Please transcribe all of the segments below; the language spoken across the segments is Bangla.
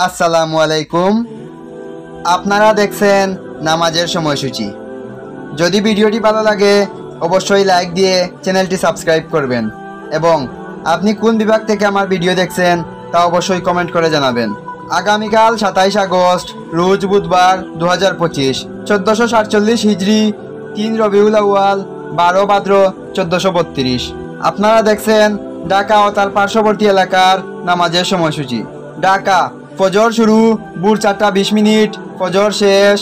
আসসালামু আলাইকুম। আপনারা দেখছেন নামাজের সময়সূচি। যদি ভিডিওটি ভালো লাগে অবশ্যই লাইক দিয়ে চ্যানেলটি সাবস্ক্রাইব করবেন এবং আপনি কোন বিভাগ থেকে আমার ভিডিও দেখছেন তা অবশ্যই কমেন্ট করে জানাবেন। আগামীকাল 27 আগস্ট রোজ বুধবার 2025, 1447 হিজরি, 3 রবিউল আউয়াল, 12 ভাদ্র 1432। আপনারা দেখছেন ঢাকা ও তার পার্শ্ববর্তী এলাকার নামাজের সময়সূচি। ঢাকা ফজর শুরু ভোর 4টা 20 মিনিট, ফজর শেষ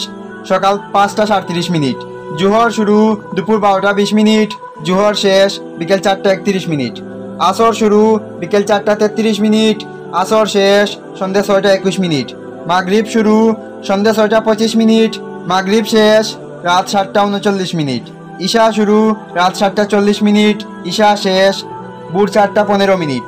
সকাল 5টা 37 মিনিট। জোহর শুরু দুপুর 12টা 20 মিনিট, জোহর শেষ বিকেল 4টা 31 মিনিট। আসর শুরু বিকেল 4টা 33 মিনিট, আসর শেষ সন্ধ্যে 6টা 21 মিনিট। মাগরিব শুরু সন্ধ্যে 6টা 25 মিনিট, মাগরিব শেষ রাত 7টা 39 মিনিট। ঈশা শুরু রাত 7টা 40 মিনিট, ঈশা শেষ ভোর 4টা 15 মিনিট।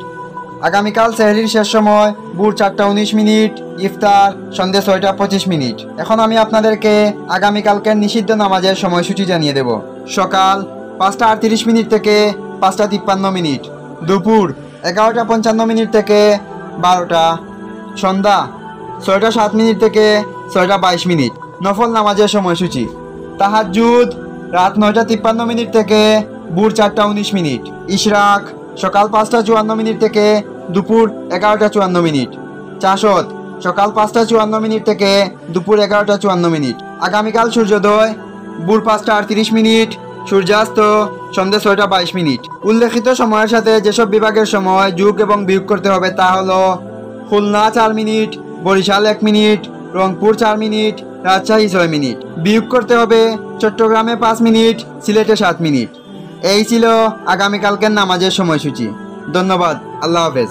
আগামীকাল সেহরির শেষ সময় ভোর 4টা 19 মিনিট, ইফতার সন্ধ্যে 6টা 25 মিনিট। এখন আমি আপনাদেরকে আগামীকালকের নিষিদ্ধ নামাজের সময়সূচি জানিয়ে দেব। সকাল 5টা 38 মিনিট থেকে 5টা 53 মিনিট, দুপুর 11টা 55 মিনিট থেকে 12টা, সন্ধ্যা 6টা 7 মিনিট থেকে 6টা 22 মিনিট। নফল নামাজের সময়সূচি: তাহাজ্জুদ রাত 9টা 53 মিনিট থেকে ভোর 4টা 19 মিনিট, ইশরাক সকাল 5টা 54 মিনিট থেকে দুপুর 11টা 54 মিনিট, চাশত সকাল 5টা 54 মিনিট থেকে দুপুর 11টা 54 মিনিট। আগামীকাল সূর্যোদয় ভোর 5টা 38 মিনিট, সূর্যাস্ত সন্ধ্যে 6টা 22 মিনিট। উল্লেখিত সময়ের সাথে যেসব বিভাগের সময় যোগ এবং বিয়োগ করতে হবে তা হলো: Khulna 4 minute, Barishal 1 minute, Rangpur 4 minute, Rajshahi 6 minute. বিয়োগ করতে হবে চট্টগ্রামে 5 মিনিট, সিলেটে 7 মিনিট। এই ছিল আগামীকালকের নামাজের সময়সূচি। ধন্যবাদ। আল্লাহ হাফেজ।